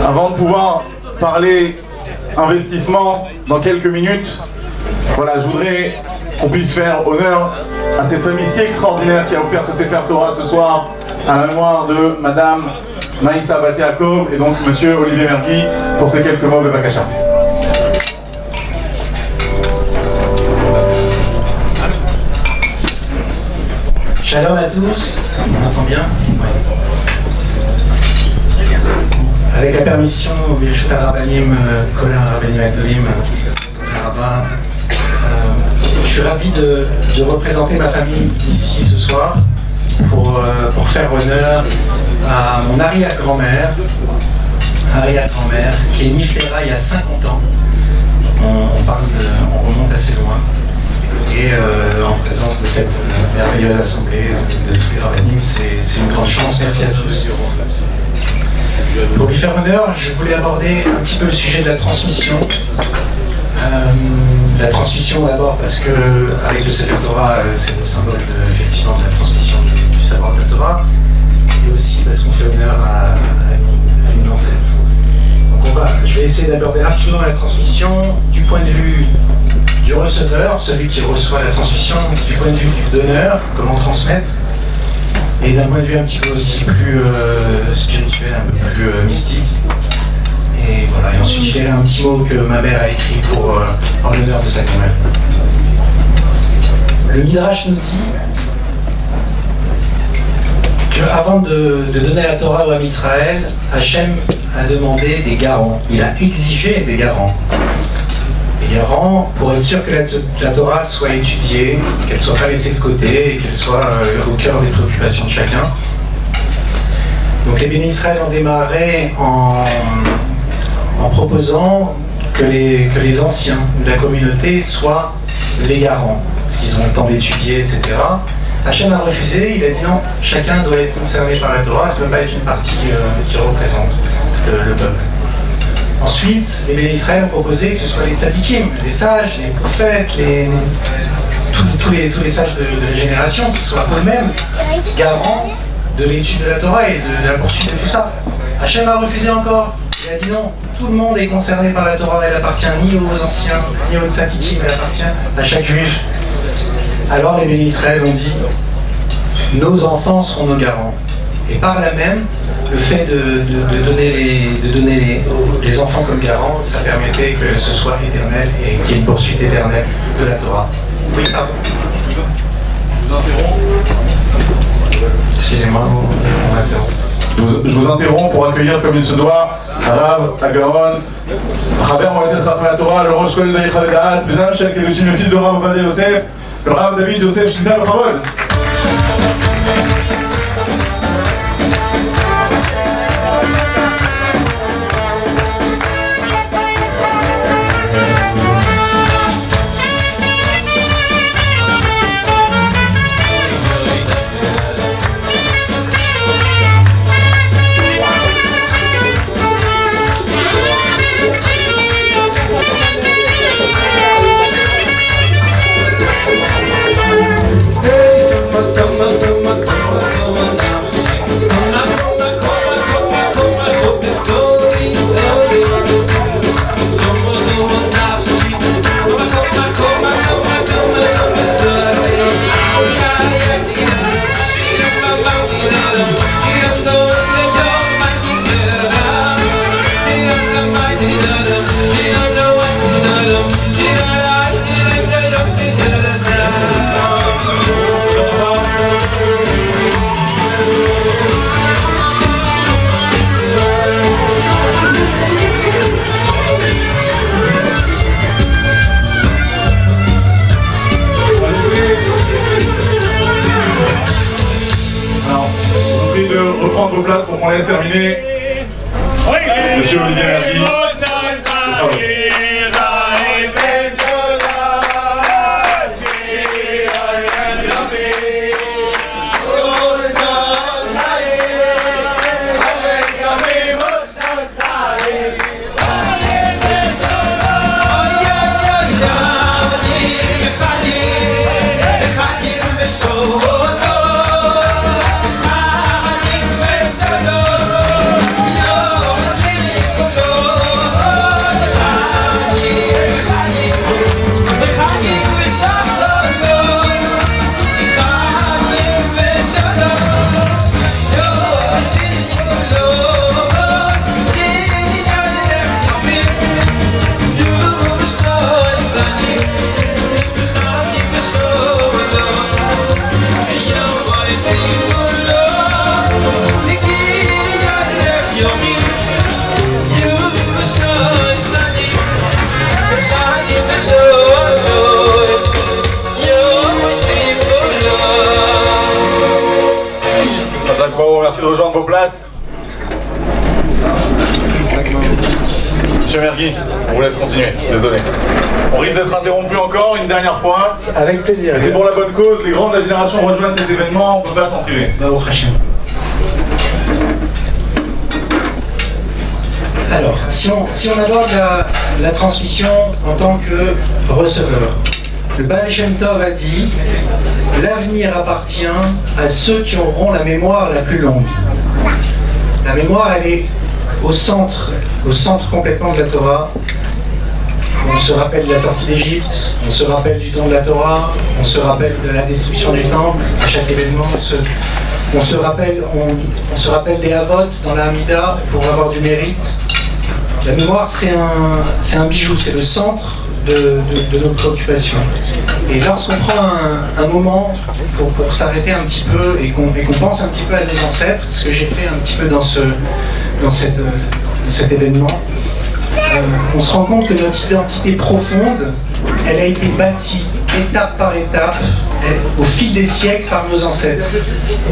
Avant de pouvoir parler investissement dans quelques minutes, voilà, je voudrais qu'on puisse faire honneur à cette famille si extraordinaire qui a offert ce Sefer Torah ce soir à la mémoire de Madame Maïssa Bat-Yaakov et donc Monsieur Olivier Mergui pour ces quelques mots de Vakasha. Shalom à tous, on m'entend bien? Oui. Avec la permission, Birshut Rabbanim, Kola Rabbanim Atolim, je suis ravi de représenter ma famille ici ce soir pour faire honneur à mon arrière-grand-mère, qui est Niflera il y a 50 ans. On remonte assez loin. Et en présence de cette merveilleuse assemblée de tous les rabbinim, c'est une grande chance. Merci à tous. Pour lui faire honneur, je voulais aborder un petit peu le sujet de la transmission. La transmission d'abord parce que avec le Sefer Torah, c'est le symbole effectivement de la transmission du savoir de la Torah, et aussi parce qu'on fait honneur à une ancêtre. Donc je vais essayer d'aborder rapidement la transmission du point de vue du receveur, celui qui reçoit la transmission, du point de vue du donneur, comment transmettre, et d'un point de vue un petit peu aussi plus spirituel, un peu plus mystique. Et voilà, et ensuite je dirai un petit mot que ma mère a écrit en l'honneur de sa grand-mère. Le Midrash nous dit qu'avant de donner la Torah au Ham Israël, Hachem a demandé des garants, il a exigé des garants. Des garants pour être sûr que la Torah soit étudiée, qu'elle ne soit pas laissée de côté et qu'elle soit au cœur des préoccupations de chacun. Donc les bénis Israël ont démarré en proposant que les anciens de la communauté soient les garants, parce qu'ils ont le temps d'étudier, etc. Hachem a refusé, il a dit non, chacun doit être concerné par la Torah, ça ne peut pas être une partie qui représente le peuple. Ensuite, les bénis Israël ont proposé que ce soit les tzadikim, les sages, les prophètes, tous les sages de la génération, qui soient eux-mêmes garants de l'étude de la Torah et de la poursuite de tout ça. Hachem a refusé encore. Il a dit non, tout le monde est concerné par la Torah, elle appartient ni aux anciens, ni aux tzadikim, elle appartient à chaque juif. Alors les bénis Israël ont dit, nos enfants seront nos garants. Et par là même, le fait de donner les enfants comme garants, ça permettait que ce soit éternel et qu'il y ait une poursuite éternelle de la Torah. Oui, pardon. Je vous interromps. Excusez-moi, on m'interrompt. Je vous interromps pour accueillir comme il se doit Rav Agaon, Chaber Moïse Chachmei Torah, le Rosh Kol Leicha Ledaat, Benam Shel Kedushim, le fils de Rav Ovadia Yosef, le Rav David Yosef Shina Bechavod. Reprendre vos places pour qu'on laisse terminer. Monsieur Olivier Mergui. merci de rejoindre vos places. Monsieur Mergui, on vous laisse continuer, désolé. On risque d'être interrompu encore une dernière fois. Avec plaisir. Mais c'est pour la bonne cause, les grands de la génération rejoignent cet événement, on ne peut pas s'en priver. Alors, si on aborde la transmission en tant que receveur, le Baal Shem Tov a dit « L'avenir appartient à ceux qui auront la mémoire la plus longue ». La mémoire, elle est au centre complètement de la Torah. On se rappelle de la sortie d'Égypte, on se rappelle du don de la Torah, on se rappelle de la destruction du temple à chaque événement. On se rappelle des Havot dans la Hamida pour avoir du mérite. La mémoire, c'est un bijou, c'est le centre de nos préoccupations. Et lorsqu'on prend un moment pour s'arrêter un petit peu et qu'on pense un petit peu à nos ancêtres, ce que j'ai fait un petit peu dans cet événement, on se rend compte que notre identité profonde, elle a été bâtie étape par étape, au fil des siècles par nos ancêtres.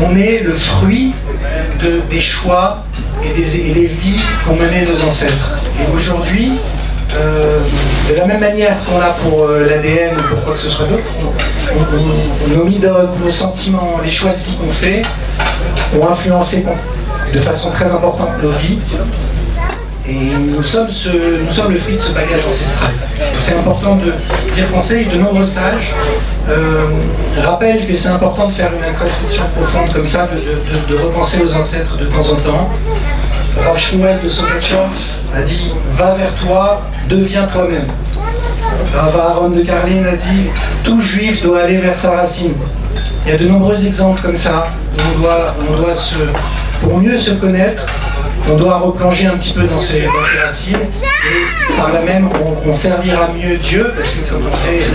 On est le fruit des choix et des vies qu'ont mené nos ancêtres. Et aujourd'hui, de la même manière qu'on l'a pour l'ADN ou pour quoi que ce soit d'autre, nos midotes, nos sentiments, les choix de vie qu'on fait ont influencé de façon très importante nos vies. Et nous sommes le fruit de ce bagage ancestral. C'est important de dire conseil. De nombreux sages rappellent que c'est important de faire une introspection profonde comme ça, de repenser aux ancêtres de temps en temps. Rav Shmuel de Sokatchov a dit « Va vers toi, deviens toi-même ». Rav Aaron de Karlin a dit « Tout juif doit aller vers sa racine ». Il y a de nombreux exemples comme ça. Pour mieux se connaître, on doit replonger un petit peu dans ses racines et par là même on servira mieux Dieu, parce que comme on sait,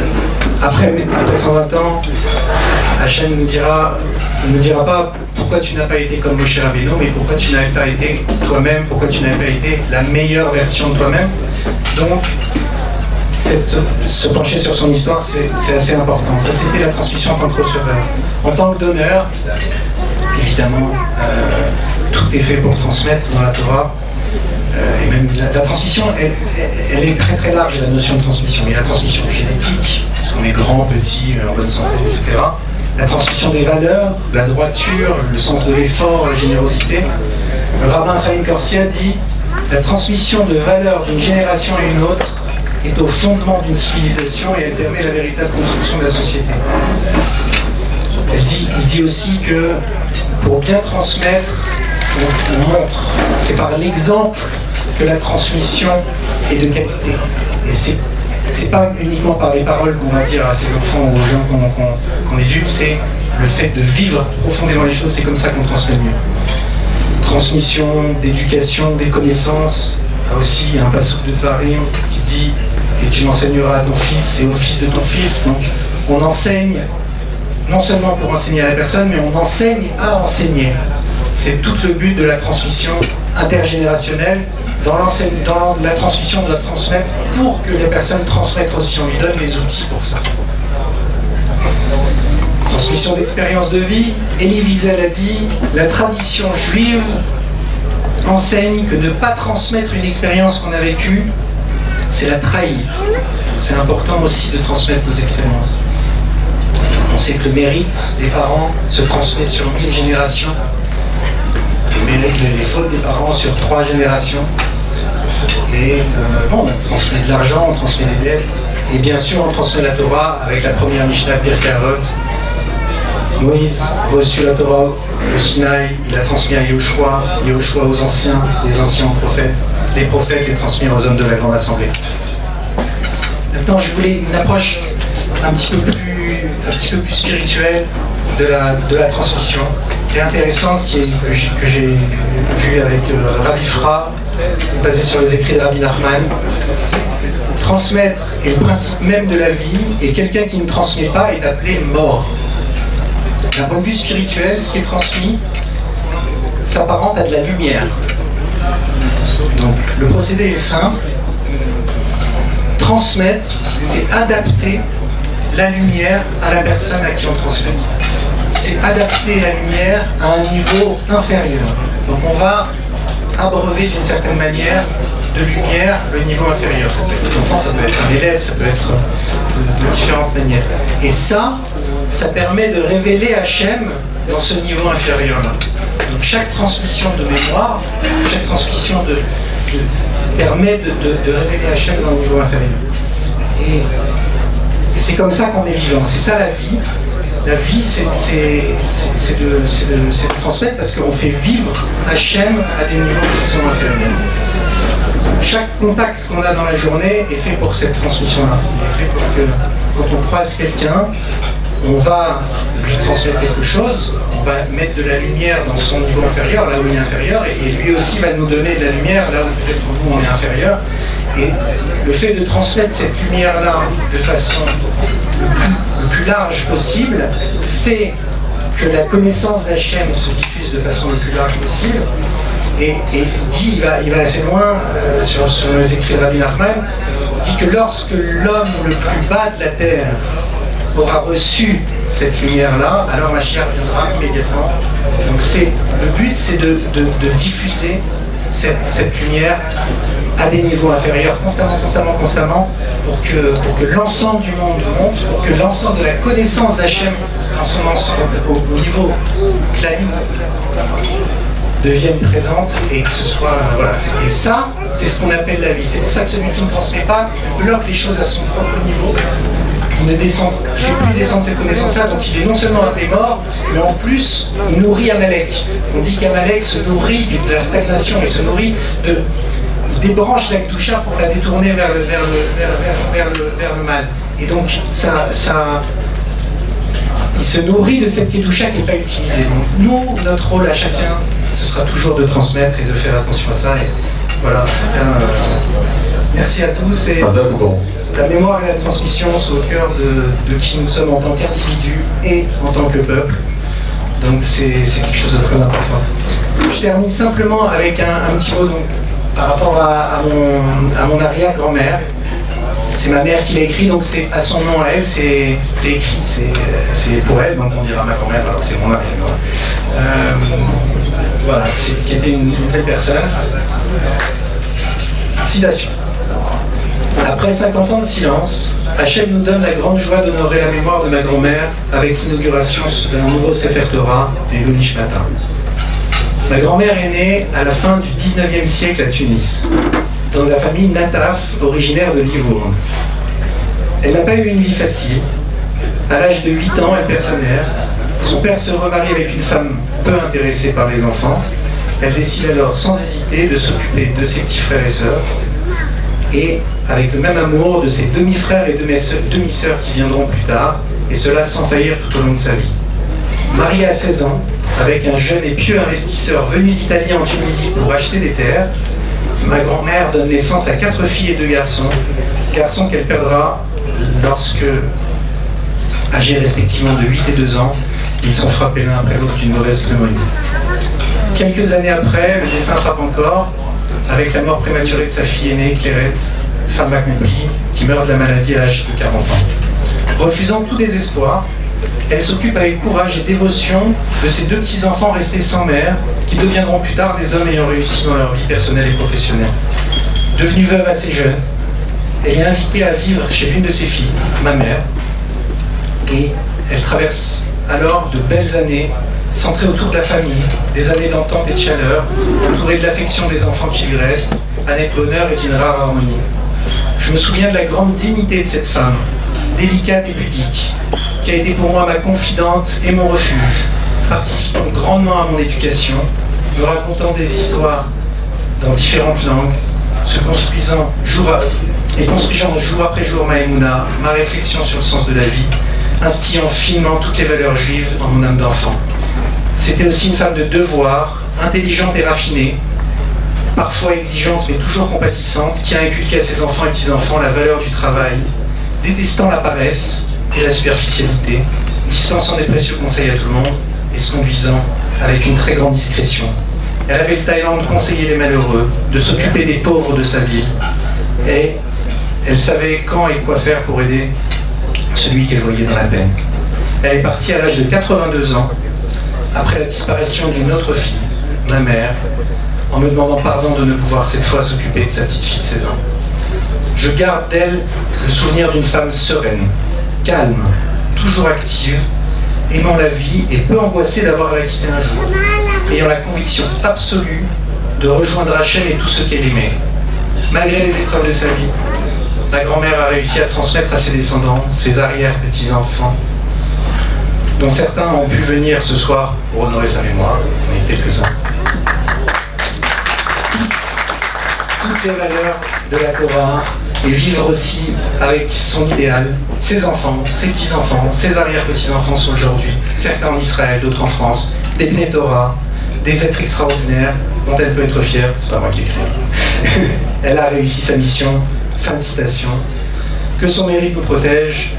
après 120 ans, Hachem ne nous dira pas pourquoi tu n'as pas été comme Moshe Rabbeinu, mais pourquoi tu n'avais pas été toi-même, pourquoi tu n'avais pas été la meilleure version de toi-même. Donc se pencher sur son histoire, c'est assez important. Ça, c'était la transmission en tant que receveur. En tant que donneur, évidemment, tout est fait pour transmettre dans la Torah. Et même la transmission, elle est très très large, la notion de transmission. Il y a la transmission génétique, parce qu'on est grand, petit, en bonne santé, etc. La transmission des valeurs, la droiture, le sens de l'effort, la générosité. Le rabbin Chaim Korsia dit « La transmission de valeurs d'une génération à une autre est au fondement d'une civilisation et elle permet la véritable construction de la société. » Il dit aussi que pour bien transmettre, on montre, c'est par l'exemple que la transmission est de qualité. Et c'est pas uniquement par les paroles qu'on va dire à ses enfants ou aux gens qu'on éduque, c'est le fait de vivre profondément les choses, c'est comme ça qu'on transmet mieux. Transmission, d'éducation, des connaissances. Il y a aussi un passage de Tvarim qui dit « Et tu l'enseigneras à ton fils et au fils de ton fils ». Donc on enseigne, non seulement pour enseigner à la personne, mais on enseigne à enseigner. C'est tout le but de la transmission intergénérationnelle. Dans la transmission, on doit transmettre pour que les personnes transmettent aussi. On lui donne les outils pour ça. Transmission d'expérience de vie. Elie Wiesel a dit « La tradition juive enseigne que de ne pas transmettre une expérience qu'on a vécue, c'est la trahir. » C'est important aussi de transmettre nos expériences. On sait que le mérite des parents se transmet sur 1000 générations. Les fautes des parents sur 3 générations. Et on transmet de l'argent, on transmet des dettes. Et bien sûr, on transmet la Torah avec la première Mishnah de Pirkei Avot. Moïse a reçu la Torah au Sinaï, il a transmis à Yehoshua, Yehoshua aux anciens, les anciens aux prophètes. Les prophètes les transmirent aux hommes de la Grande Assemblée. Maintenant, je voulais une approche un petit peu plus spirituelle de la transmission, qui est intéressante, que j'ai vue avec Ravi Fra, basée sur les écrits de Rabbi Nachman. Transmettre est le principe même de la vie, et quelqu'un qui ne transmet pas est appelé mort. D'un point de vue spirituel, ce qui est transmis s'apparente à de la lumière. Donc, le procédé est simple. Transmettre, c'est adapter la lumière à la personne à qui on transmet. c'est adapter la lumière à un niveau inférieur. Donc on va abreuver d'une certaine manière de lumière le niveau inférieur. Ça peut être des enfants, ça peut être un élève, ça peut être de différentes manières. Et ça permet de révéler Hachem dans ce niveau inférieur-là. Donc chaque transmission de mémoire, chaque transmission permet de révéler Hachem dans le niveau inférieur. Et c'est comme ça qu'on est vivant, c'est ça la vie. La vie, c'est de transmettre parce qu'on fait vivre Hachem à des niveaux qui sont inférieurs. Chaque contact qu'on a dans la journée est fait pour cette transmission-là. Il est fait pour que quand on croise quelqu'un, on va lui transmettre quelque chose, on va mettre de la lumière dans son niveau inférieur, là où il est inférieur, et lui aussi va nous donner de la lumière, là où peut-être nous on est inférieur. Et le fait de transmettre cette lumière-là de façon le plus large possible fait que la connaissance d'Hachem se diffuse de façon le plus large possible. Et il dit, il va assez loin sur les écrits de Rabbi Nachman, il dit que lorsque l'homme le plus bas de la terre aura reçu cette lumière-là, alors Mashiach viendra immédiatement. Donc le but, c'est de diffuser cette lumière à des niveaux inférieurs, constamment, pour que l'ensemble du monde monte, pour que l'ensemble de la connaissance d'Hachem dans son ensemble, au niveau clani, devienne présente et que ce soit... voilà. Et ça, c'est ce qu'on appelle la vie. C'est pour ça que celui qui ne transmet pas bloque les choses à son propre niveau. Il ne fait plus descendre cette connaissance-là, donc il est non seulement appelé mort, mais en plus, il nourrit Amalek. On dit qu'Amalek se nourrit de la stagnation, il se nourrit de... Il débranche la Kedusha pour la détourner vers le mal. Et donc, il se nourrit de cette Kedusha qui n'est pas utilisée. Donc, nous, notre rôle à chacun, ce sera toujours de transmettre et de faire attention à ça. Et voilà, en tout cas, merci à tous. Et la mémoire et la transmission sont au cœur de qui nous sommes en tant qu'individus et en tant que peuple. Donc, c'est quelque chose de très important. Je termine simplement avec un petit mot donc, par rapport à mon arrière-grand-mère. C'est ma mère qui l'a écrit, donc c'est à son nom à elle, c'est écrit, c'est pour elle, donc on dira ma grand-mère alors que c'est mon arrière-grand-mère. Voilà, qui était une belle personne. Citation. Après 50 ans de silence, Hachem nous donne la grande joie d'honorer la mémoire de ma grand-mère avec l'inauguration d'un nouveau Sefer Torah et le Nishmata. Ma grand-mère est née à la fin du 19e siècle à Tunis, dans la famille Nataf, originaire de Livourne. Elle n'a pas eu une vie facile. À l'âge de 8 ans, elle perd sa mère. Son père se remarie avec une femme peu intéressée par les enfants. Elle décide alors sans hésiter de s'occuper de ses petits frères et sœurs, et avec le même amour de ses demi-frères et demi-sœurs qui viendront plus tard, et cela sans faillir tout au long de sa vie. Mariée à 16 ans, avec un jeune et pieux investisseur venu d'Italie en Tunisie pour acheter des terres, ma grand-mère donne naissance à 4 filles et 2 garçons, garçons qu'elle perdra lorsque, âgés respectivement de 8 et 2 ans, ils sont frappés l'un après l'autre d'une mauvaise pneumonie. Quelques années après, le destin frappe encore, avec la mort prématurée de sa fille aînée, Clairette, femme accomplie, qui meurt de la maladie à l'âge de 40 ans. Refusant tout désespoir, elle s'occupe avec courage et dévotion de ses 2 petits-enfants restés sans mère, qui deviendront plus tard des hommes ayant réussi dans leur vie personnelle et professionnelle. Devenue veuve assez jeune, elle est invitée à vivre chez l'une de ses filles, ma mère, et elle traverse alors de belles années, centrées autour de la famille, des années d'entente et de chaleur, entourée de l'affection des enfants qui lui restent, années de bonheur et d'une rare harmonie. Je me souviens de la grande dignité de cette femme, délicate et pudique, qui a été pour moi ma confidente et mon refuge, participant grandement à mon éducation, me racontant des histoires dans différentes langues, construisant jour après jour ma émouna, ma réflexion sur le sens de la vie, instillant finement toutes les valeurs juives en mon âme d'enfant. C'était aussi une femme de devoir, intelligente et raffinée, parfois exigeante mais toujours compatissante, qui a inculqué à ses enfants et petits-enfants la valeur du travail, détestant la paresse et la superficialité, dispensant des précieux conseils à tout le monde et se conduisant avec une très grande discrétion. Elle avait le talent de conseiller les malheureux, de s'occuper des pauvres de sa ville, et elle savait quand et quoi faire pour aider celui qu'elle voyait dans la peine. Elle est partie à l'âge de 82 ans, après la disparition d'une autre fille, ma mère, en me demandant pardon de ne pouvoir cette fois s'occuper de sa petite fille de 16 ans. Je garde d'elle le souvenir d'une femme sereine, calme, toujours active, aimant la vie et peu angoissée d'avoir à la quitter un jour, ayant la conviction absolue de rejoindre Hachem et tout ce qu'elle aimait. Malgré les épreuves de sa vie, ma grand-mère a réussi à transmettre à ses descendants, ses arrière-petits-enfants, dont certains ont pu venir ce soir pour honorer sa mémoire, mais quelques-uns. Toutes les valeurs de la Torah et vivre aussi avec son idéal. Ses enfants, ses petits-enfants, ses arrière-petits-enfants sont aujourd'hui, certains en Israël, d'autres en France, des Bnei Torah, des êtres extraordinaires dont elle peut être fière. C'est pas moi qui écris. Elle a réussi sa mission. Fin de citation. Que son mérite nous protège,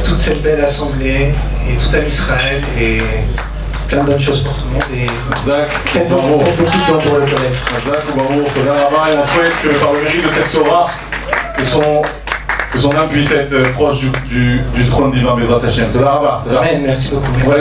toute cette belle assemblée et tout à Israël et plein de bonnes choses pour tout le monde et faites beaucoup de dons pour le collège. Et on souhaite que par le mérite de cette Torah, que son âme puisse être proche du trône divin Bezrat Hashem. Amen, merci beaucoup.